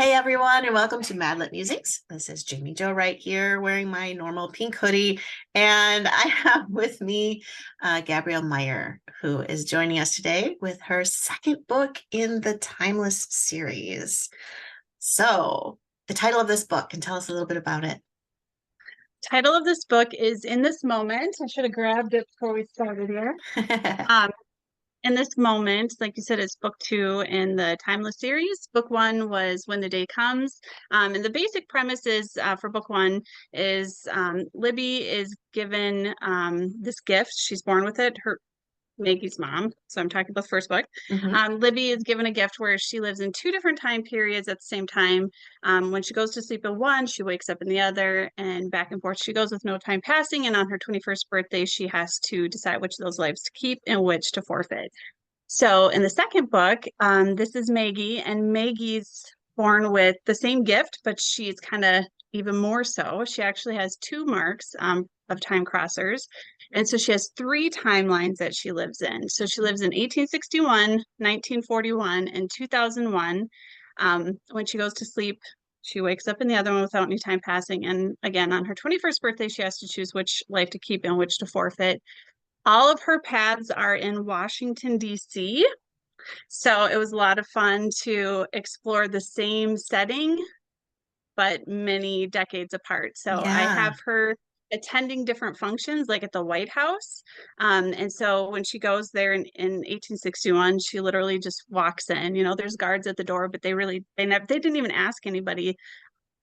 Hey everyone, and welcome to MadLit Musings. This is Jaime Jo Wright here, wearing my normal pink hoodie, and I have with me Gabrielle Meyer, who is joining us today with her second book in the Timeless series. So, the title of this book, and tell us a little bit about it. Title of this book is In This Moment. I should have grabbed it before we started here. Um, in This Moment, like you said, it's book 2 in the Timeless series. Book 1 was When the Day Comes. And the basic premise is for book 1 is Libby is given this gift. She's born with it. Maggie's mom. So I'm talking about the first book. Mhm. Libby is given a gift where she lives in 2 different time periods at the same time. When she goes to sleep in one, she wakes up in the other, and back and forth she goes with no time passing. And on her 21st birthday, she has to decide which of those lives to keep and which to forfeit. So in the second book, this is Maggie, and Maggie's born with the same gift, but she's kind of even more so. She actually has 2 marks of time crossers. And so she has 3 timelines that she lives in. So she lives in 1861, 1941, and 2001. When she goes to sleep, she wakes up in the other one without any time passing. And again, on her 21st birthday, she has to choose which life to keep and which to forfeit. All of her paths are in Washington, D.C. So it was a lot of fun to explore the same setting, but many decades apart. So I Yeah. have her attending different functions, like at the White House. And so when she goes there in 1861, she literally just walks in. There's guards at the door, but they didn't even ask anybody.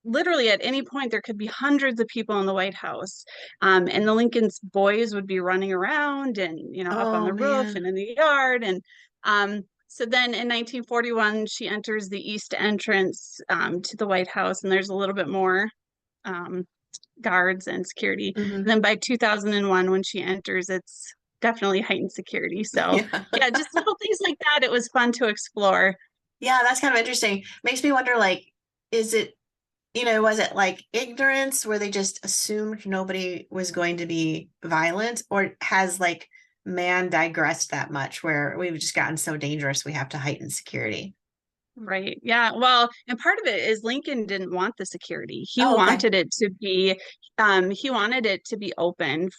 Literally at any point there could be hundreds of people in the White House, and the Lincoln's boys would be running around and up on Oh the roof man. and in the yard. And so then in 1941 she enters the east entrance to the White House, and there's a little bit more um, guards and security. And Hmm. then by 2001 when she enters, it's definitely heightened security. So Yeah. yeah, just little things like that. It was fun to explore. Yeah, that's kind of interesting. Makes me wonder, like, is it was it like ignorance where they just assumed nobody was going to be violent, or has like man digressed that much where we've just gotten so dangerous we have to heighten security? Right. Yeah. Well, and part of it is Lincoln didn't want the security. Oh, okay. He wanted it to be open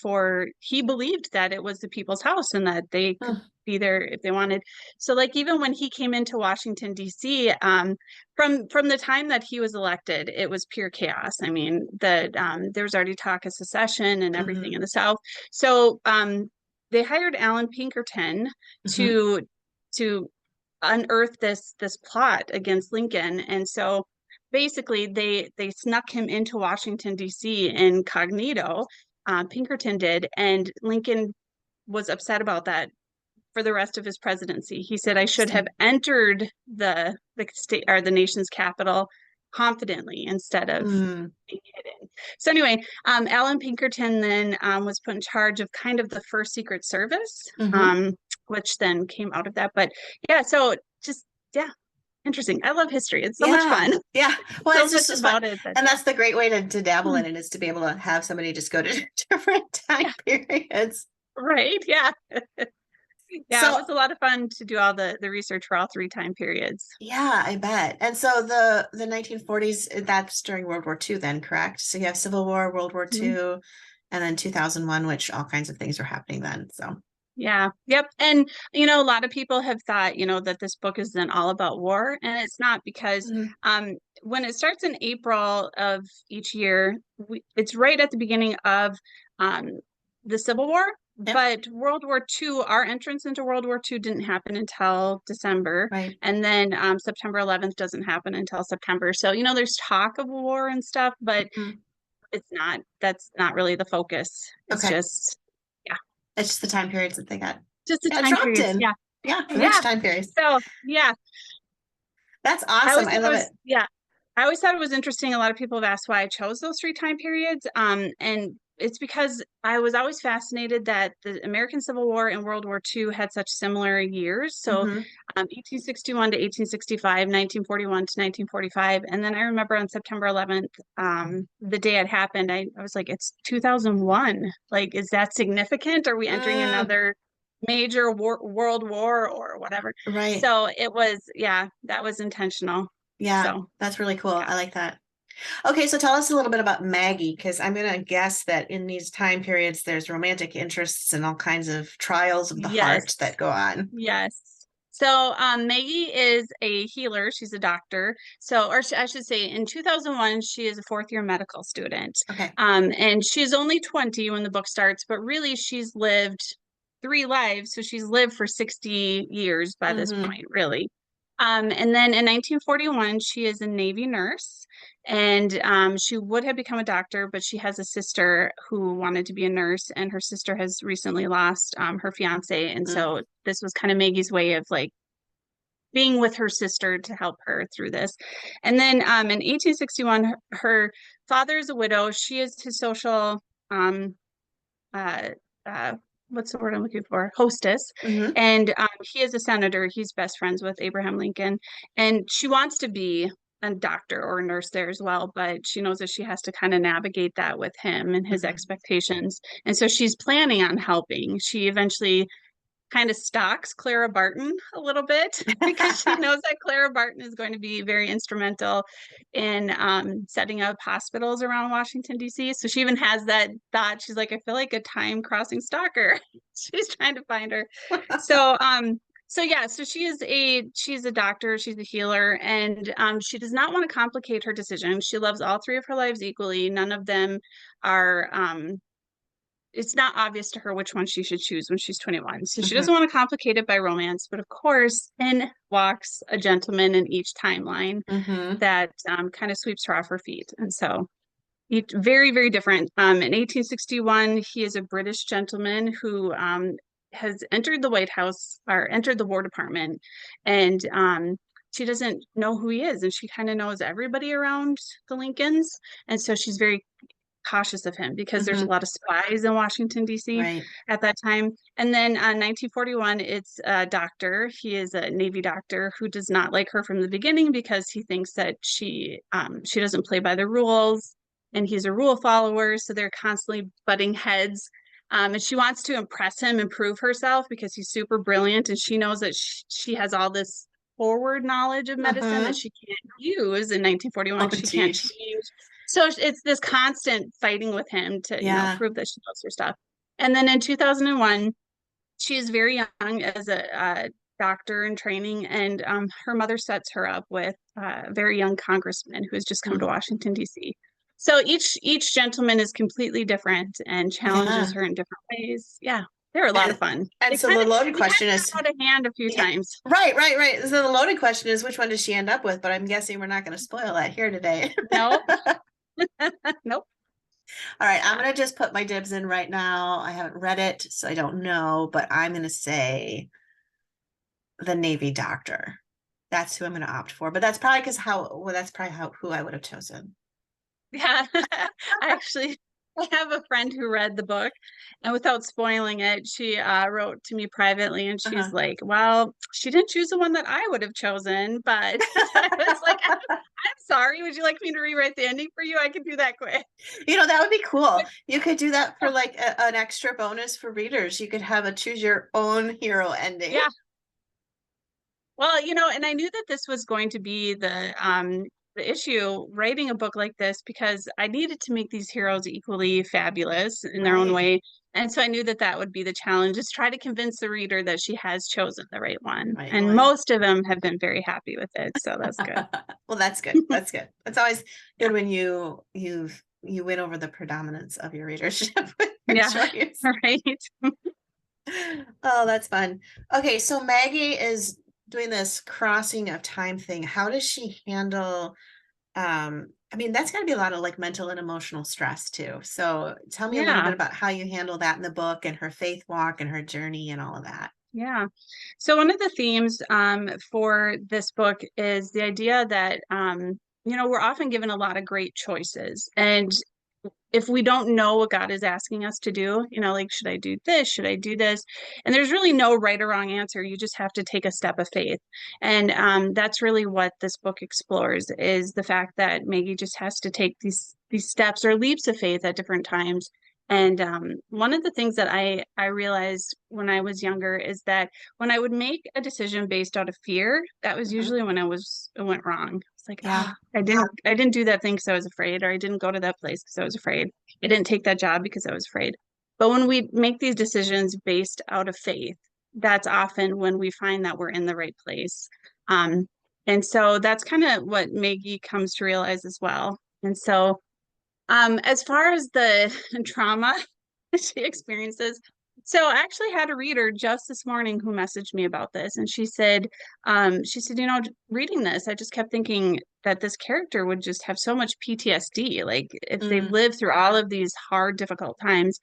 he believed that it was the people's house and that they could Huh. be there if they wanted. So like even when he came into Washington, D.C., from the time that he was elected, it was pure chaos. I mean, there was already talk of secession and everything Hmm. in the South. So they hired Alan Pinkerton Hmm. to to unearth this plot against Lincoln. And so basically they snuck him into Washington, D.C. incognito. Pinkerton did, and Lincoln was upset about that for the rest of his presidency. He said, I should have Interesting. entered the state or the nation's capital confidently instead of Mm. being hidden. So anyway, Alan Pinkerton then was put in charge of kind of the first Secret Service, Hmm. which then came out of that. But yeah, so just yeah, interesting. I love history. It's so much Yeah. fun. Yeah. Well, So it's just much as fun. about it that And yeah. that's the great way to dabble Hmm. in it, is to be able to have somebody just go to different time Yeah, periods. right. Yeah. Yeah, it So was a lot of fun to do all the research for all 3 time periods. yeah, I bet. And so the 1940s, that's during World War II then, correct? So you have Civil War, World War Mhm. II, and then 2001, which all kinds of things were happening then. So, Yeah. Yep. And a lot of people have thought, that this book is then all about war, and it's not because mhm. when it starts in April of each year, it's right at the beginning of um, the Civil War. Yep, But World War II, our entrance into World War II didn't happen until December. right. And then September 11th doesn't happen until September. So, there's talk of war and stuff, but Mhm. that's not really the focus. It's Okay. just, yeah, It's just the time periods that they just the got time dropped periods. in. Yeah. Yeah, which Yeah. time periods? So, yeah, That's I awesome. always I thought it love was, it. yeah, I always thought it was interesting. A lot of people have asked why I chose those 3 time periods. And it's because I was always fascinated that the American Civil War and World War II had such similar years. So, Hmm. 1861 to 1865, 1941 to 1945. And then I remember on September 11th, the day it happened, I was like, it's 2001. Like, is that significant? Are we entering Mm, another major world war or whatever? right. So it was, yeah, that was intentional. Yeah, So that's really cool. yeah. I like that. Okay, so tell us a little bit about Maggie, because I'm going to guess that in these time periods, there's romantic interests and all kinds of trials of the heart Yes. that go on. Yes. So Maggie is a healer. She's a doctor. So, or I should say, in 2001, she is a fourth year medical student. Okay. And she's only 20 when the book starts, but really she's lived 3 lives. So she's lived for 60 years by this Mm-hmm. point, really. And then in 1941, she is a Navy nurse. And she would have become a doctor, but she has a sister who wanted to be a nurse, and her sister has recently lost her fiance. And Mm. so this was kind of Maggie's way of like being with her sister to help her through this. And then in 1861, her father is a widow. She is his social, um, uh, uh, what's the word I'm looking for? Hostess. Mm-hmm. And he is a senator. He's best friends with Abraham Lincoln. And she wants to be a doctor or a nurse there as well, but she knows that she has to kind of navigate that with him and his Mm-hmm. expectations. And so she's planning on helping. She eventually kind of stalks Clara Barton a little bit because she knows that Clara Barton is going to be very instrumental in setting up hospitals around Washington, D.C. So she even has that thought. She's like, I feel like a time crossing stalker. She's trying to find her. So, so she's a doctor, she's a healer, and she does not want to complicate her decision. She loves all three of her lives equally. None of them are it's not obvious to her which one she should choose when she's 21. So she Mm-hmm. doesn't want to complicate it by romance, but of course, in walks a gentleman in each timeline Mm-hmm. that kind of sweeps her off her feet. And so very, very different. In 1861, he is a British gentleman who has entered the White House or entered the War Department, and she doesn't know who he is, and she kind of knows everybody around the Lincolns, and so she's very cautious of him because there's a Mm-hmm. lot of spies in Washington, D.C. Right. at that time. And then 1941, it's a doctor. He is a Navy doctor who does not like her from the beginning because he thinks that she doesn't play by the rules, and he's a rule follower. So they're constantly butting heads. And she wants to impress him and prove herself because he's super brilliant, and she knows that she has all this forward knowledge of medicine that Mm-hmm. she can't use in 1941 Oh, because she can't geez. change. So it's this constant fighting with him to, Yeah. prove that she knows her stuff. And then in 2001, she is very young as a doctor in training, and her mother sets her up with a very young congressman who has just come to Mm. Washington, D.C. So each gentleman is completely different and challenges Yeah. her in different ways. Yeah, they're a lot of And, fun. and so the loaded They kind question of is, got out of hand a few yeah, times. right, right, right. So the loaded question is, which one does she end up with? But I'm guessing we're not going to spoil that here today. Nope, nope. All right, I'm Yeah. going to just put my dibs in right now. I haven't read it, so I don't know, but I'm going to say the Navy doctor. That's who I'm going to opt for. But that's probably that's probably who I would have chosen. Yeah, actually, I have a friend who read the book, and without spoiling it, she wrote to me privately, and she's Uh-huh. like, "Well, she didn't choose the one that I would have chosen," but I was like, "I'm sorry. Would you like me to rewrite the ending for you? I can do that quick." That would be cool. But You could do that for yeah, like an extra bonus for readers. You could have a choose your own hero ending. yeah. Well, and I knew that this was going to be the issue writing a book like this because I needed to make these heroes equally fabulous in their own Right, way. And so I knew that that would be the challenge, is try to convince the reader that she has chosen the right one. right. And Well, most of them have been very happy with it, so that's good. well, that's good. That's good. It's always Yeah. good when you win over the predominance of your readership with your Yeah. choice. Right. Oh, that's fun. Okay, so Maggie is doing this crossing of time thing. How does she handle I mean, that's got to be a lot of like mental and emotional stress too. So tell me a little bit Yeah. about how you handle that in the book and her faith walk and her journey and all of that. Yeah. So one of the themes for this book is the idea that we're often given a lot of great choices. And if we don't know what God is asking us to do, like, should I do this? Should I do this? And there's really no right or wrong answer. You just have to take a step of faith. And that's really what this book explores, is the fact that Maggie just has to take these steps or leaps of faith at different times And one of the things that I realized when I was younger is that when I would make a decision based out of fear, that was Mhm. usually when it went wrong. It's like, Yeah. I didn't do that thing because I was afraid, or I didn't go to that place because I was afraid. I didn't take that job because I was afraid. But when we make these decisions based out of faith, that's often when we find that we're in the right place. Um, and so that's kind of what Maggie comes to realize as well. And so as far as the trauma she experiences, so I actually had a reader just this morning who messaged me about this, and she said, reading this, I just kept thinking that this character would just have so much PTSD, like if they've Mm, lived through all of these hard, difficult times.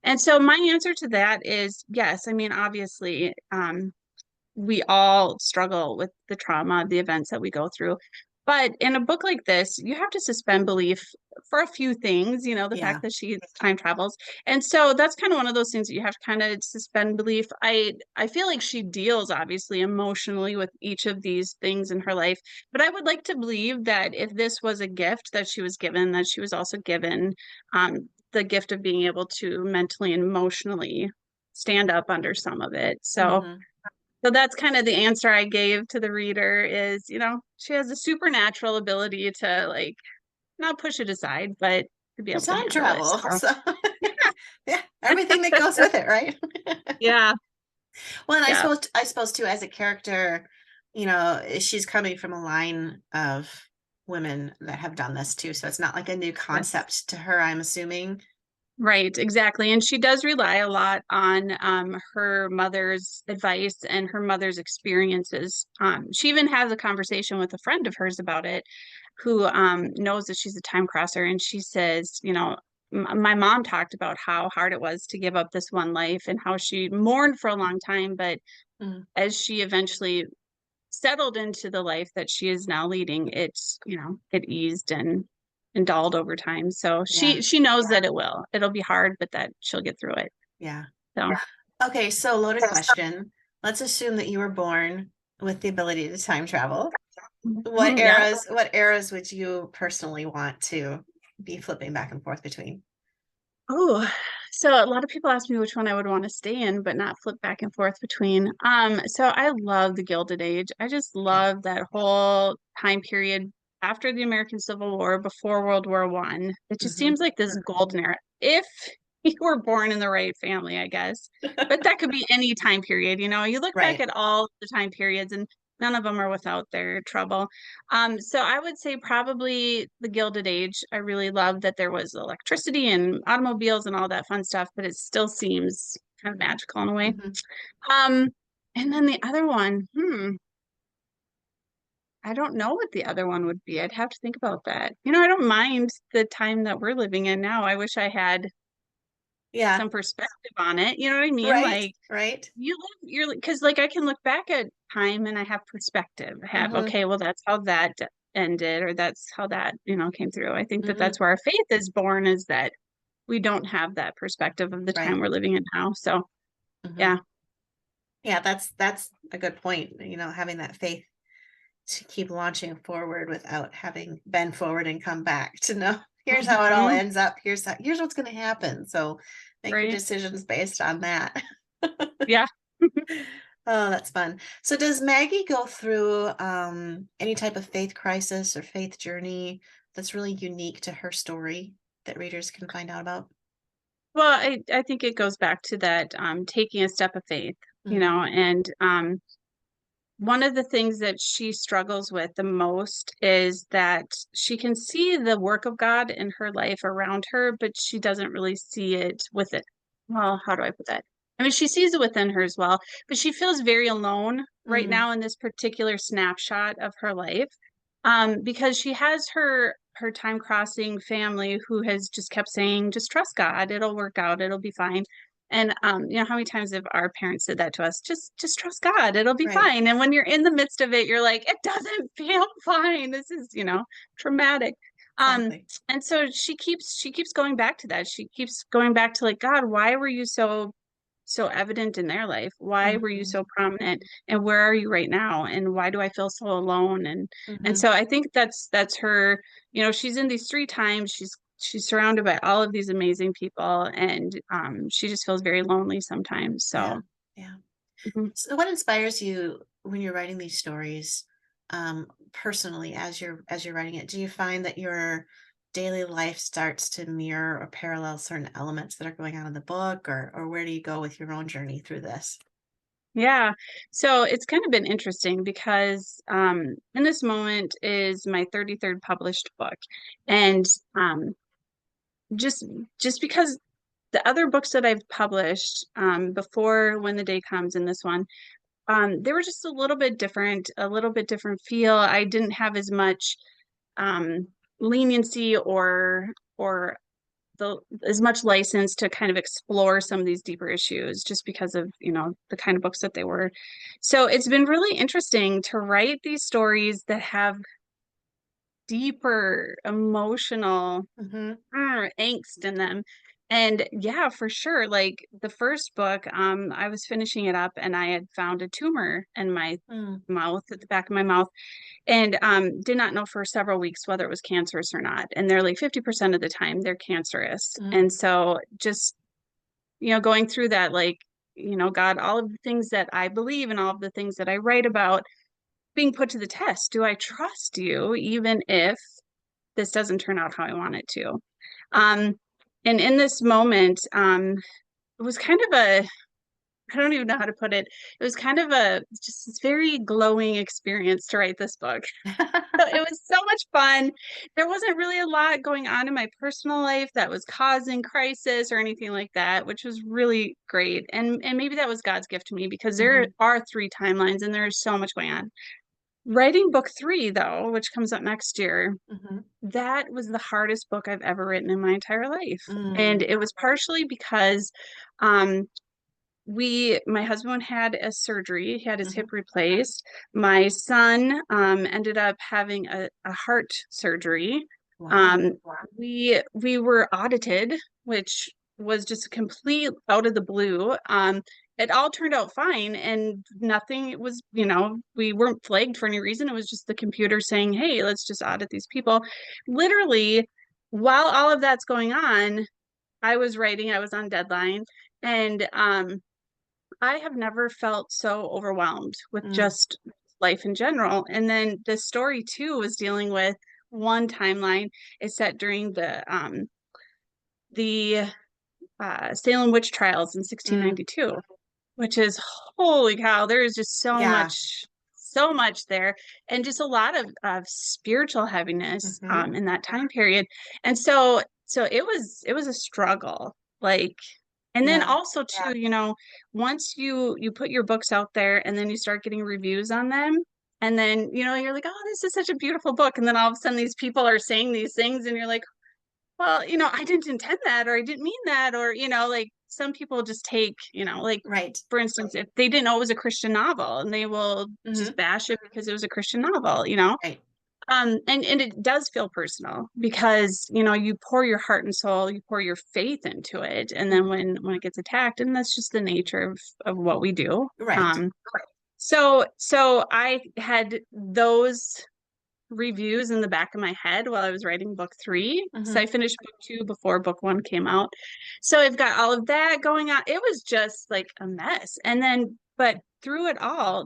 And so my answer to that is yes. I mean, obviously, we all struggle with the trauma, the events that we go through. But in a book like this, you have to suspend belief for a few things, the yeah. fact that she time travels. And so that's kind of one of those things that you have to kind of suspend belief. I feel like she deals obviously emotionally with each of these things in her life, but I would like to believe that if this was a gift that she was given, that she was also given the gift of being able to mentally and emotionally stand up under some of it. Hmm. So that's kind of the answer I gave to the reader is, she has a supernatural ability to like not push it aside, but to be The able to time handle it. travel. So So yeah, everything that goes with it, right? yeah, Well, and yeah, I suppose too, as a character, she's coming from a line of women that have done this too. So it's not like a new yes. concept to her, I'm assuming. Right, exactly. And she does rely a lot on her mother's advice and her mother's experiences. She even has a conversation with a friend of hers about it who knows that she's a time crosser. And she says, my mom talked about how hard it was to give up this one life and how she mourned for a long time. But Mm, as she eventually settled into the life that she is now leading, it eased and dulled over time. So yeah, she knows that it'll be hard, but that she'll get through it. yeah. So Okay, so loaded question. Let's assume that you were born with the ability to time travel. yeah. What eras would you personally want to be flipping back and forth between? Oh, so a lot of people ask me which one I would want to stay in, but not flip back and forth between. So I love the Gilded Age. I just Okay. love that whole time period after the American Civil War, before World War One. It just Hmm. seems like this golden era. If you were born in the right family, I guess. But that could be any time period, You look back Right. at all the time periods and none of them are without their trouble. So I would say probably the Gilded Age. I really love that there was electricity and automobiles and all that fun stuff, but it still seems kind of magical in a way. Hmm. Um, and then the other one, I don't know what the other one would be. I'd have to think about that. I don't mind the time that we're living in now. I wish I had Yeah. some perspective on it. You know what I mean? Right. Like Right. you're because like I can look back at time and I have perspective. I have, Hmm. okay, well that's how that ended, or that's how that, came through. I think that Hmm. that's where our faith is born, is that we don't have that perspective of the time Right. we're living in now. So Hmm. yeah. Yeah, that's a good point. Having that faith to keep launching forward without having been forward and come back to know here's how it all Hmm. ends up. Here's what's going to happen. So make your Right. decisions based on that. Yeah. Oh, that's fun. So does Maggie go through any type of faith crisis or faith journey that's really unique to her story that readers can find out about? Well, I think it goes back to that taking a step of faith, Mm, and one of the things that she struggles with the most is that she can see the work of God in her life around her, but she doesn't really see it with it. Well, how do I put that? I mean, she sees it within her as well, but she feels very alone right mm, now in this particular snapshot of her life, because she has her time crossing family who has just kept saying, just trust God, it'll work out, it'll be fine. And how many times have our parents said that to us? Just trust God, it'll be right. fine. And when you're in the midst of it, you're like, it doesn't feel fine. This is, traumatic. Um, Exactly. and so she keeps going back to that. She keeps going back to like, God, why were you so evident in their life? Why were you Hmm. so prominent? And where are you right now? And why do I feel so alone? And Hmm. so I think that's her, she's in these three times. She's she's surrounded by all of these amazing people, and she just feels very lonely sometimes. Yeah. So Yeah. mhm. So what inspires you when you're writing these stories, personally as you're writing it? Do you find that your daily life starts to mirror or parallel certain elements that are going on in the book, or where do you go with your own journey through this? Yeah. So it's kind of been interesting because in this moment is my 33rd published book. And um, just just because the other books that I've published before When the Day Comes and this one, they were just a little bit different feel. I didn't have as much um, leniency or the as much license to kind of explore some of these deeper issues just because of, the kind of books that they were. So it's been really interesting to write these stories that have deeper emotional Mm-hmm. angst in them. And yeah, for sure. Like the first book, I was finishing it up and I had found a tumor in my Mm, mouth, at the back of my mouth, and did not know for several weeks whether it was cancerous or not. And they're like 50% of the time they're cancerous. mm, And so just, going through that, like, God, all of the things that I believe and all of the things that I write about being put to the test. Do I trust you even if this doesn't turn out how I want it to? Um, and in this moment, it was kind of I don't even know how to put it. It was kind of just this very glowing experience to write this book. So it was so much fun. There wasn't really a lot going on in my personal life that was causing crisis or anything like that, which was really great. And maybe that was God's gift to me because there mhm, are three timelines and there is so much going on. Writing book three, though, which comes up next year, mhm, that was the hardest book I've ever written in my entire life. And mm, it was partially because um, my husband had a surgery. He had his hip mhm. replaced. My son ended up having a heart surgery. Wow. We were audited, which was just complete out of the blue. It all turned out fine and nothing was, we weren't flagged for any reason. It was just the computer saying, hey, let's just audit these people. Literally, while all of that's going on, I was writing, I was on deadline, and I have never felt so overwhelmed with Mm, just life in general. And then the story too was dealing with one timeline is set during the Salem witch trials in mm, 1692, which is holy cow, there is just yeah. so much there, and just a lot of spiritual heaviness Mhm. in that time period. And so it was a struggle. Like, and then Yeah. also too, once you put your books out there and then you start getting reviews on them, and then you're like, oh, this is such a beautiful book, and then all of a sudden these people are saying these things and you're like, well, I didn't intend that, or I didn't mean that, or, like some people just take, like, Right. for instance, if they didn't know it was a Christian novel and they will just Mhm. bash it because it was a Christian novel. Right. And it does feel personal because, you pour your heart and soul, you pour your faith into it. And then Mhm. when it gets attacked, and that's just the nature of what we do. Right. So I had those reviews in the back of my head while I was writing book three. So I Mhm. finished book two before book one came out. So I've got all of that going on. It was just like a mess. And then, but through it all,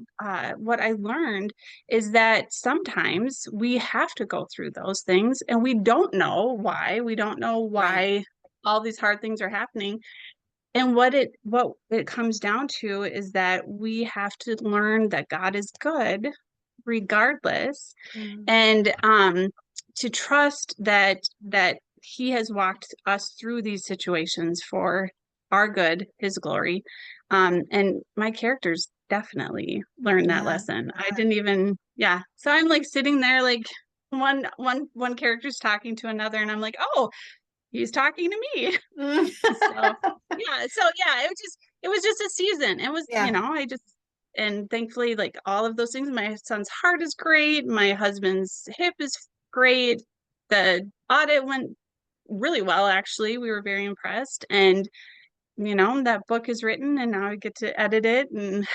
what I learned is that sometimes we have to go through those things and we don't know why. We don't know Right. why all these hard things are happening. And what it comes down to is that we have to learn that God is good regardless, Mm, and to trust that he has walked us through these situations for our good, his glory. And my characters definitely learned that yeah. lesson. I didn't even, yeah. So I'm like sitting there like one character's talking to another and I'm like, oh, he's talking to me. Mm. So yeah, it was just a season. It was, Yeah. I just, and thankfully, like all of those things, my son's heart is great, my husband's hip is great. The audit went really well, actually. We were very impressed. And that book is written and now I get to edit it, and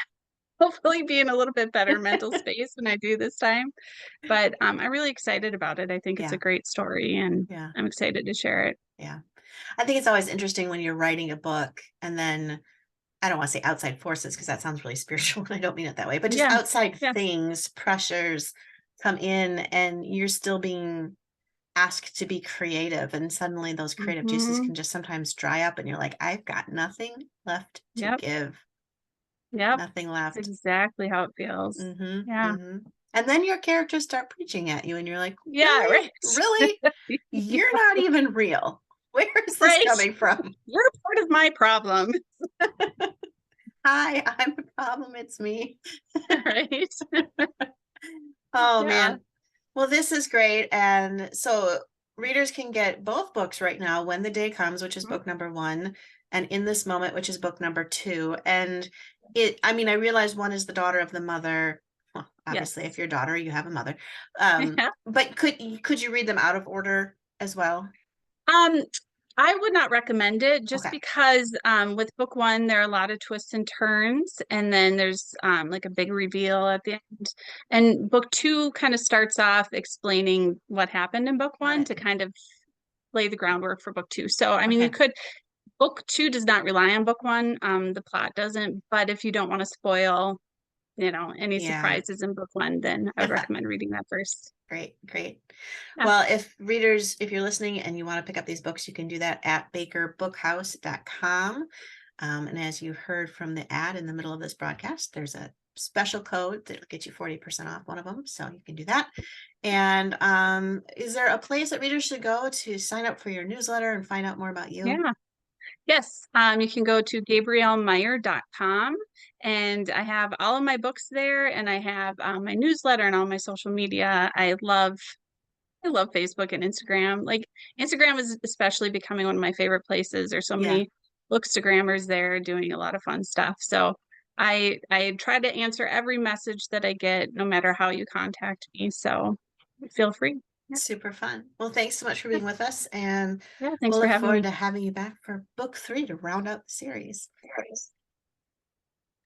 hopefully be in a little bit better mental space when I do this time. But I'm really excited about it. I think it's a Yeah, great story, and yeah, I'm excited to share it. yeah. I think it's always interesting when you're writing a book and then I don't want to say outside forces because that sounds really spiritual and I don't mean it that way, but just Yeah, outside yeah. things, pressures come in and you're still being asked to be creative and suddenly those creative juices Hmm. can just sometimes dry up and you're like, I've got nothing left to Yep, give, yep. nothing It's left. exactly how it feels. Mm-hmm. Yeah, Mm-hmm. And then your characters start preaching at you and you're like, yeah, really? right. Really? You're not even real. Where is this Right. coming from? You're part of my problem. Hi, I'm the problem. It's me. Right. Oh Yeah. man. Well, this is great. And so readers can get both books right now, When the Day Comes, which is Mhm. book number 1, and In This Moment, which is book number 2. And I mean, I realize one is the daughter of the mother. Well, obviously, if Yes. you're a daughter, you have a mother. Yeah. But could you read them out of order as well? Um, I would not recommend it just Okay. because with book one, there are a lot of twists and turns, and then there's like a big reveal at the end. And book two kind of starts off explaining what happened in book Got one it. to kind of lay the groundwork for book two. So, I mean, you Okay. could, book two does not rely on book one, the plot doesn't, but if you don't want to spoil, any Yeah. surprises in book one, then I would recommend reading that first. Great, great. Yeah. Well, if you're listening and you want to pick up these books, you can do that at bakerbookhouse.com. And as you heard from the ad in the middle of this broadcast, there's a special code that'll get you 40% off one of them. So you can do that. And is there a place that readers should go to sign up for your newsletter and find out more about you? Yeah. Yes, you can go to gabriellemeyer.com, and I have all of my books there, and I have my newsletter and all my social media. I love Facebook and Instagram. Like Instagram is especially becoming one of my favorite places. There's so Yeah, many bookstagrammers there doing a lot of fun stuff. So I try to answer every message that I get, no matter how you contact me. So feel free. Yeah, super fun. Well, thanks so much for being with us. And yeah. we'll Thanks for look having forward me. to having you back for book 3 to round out the series.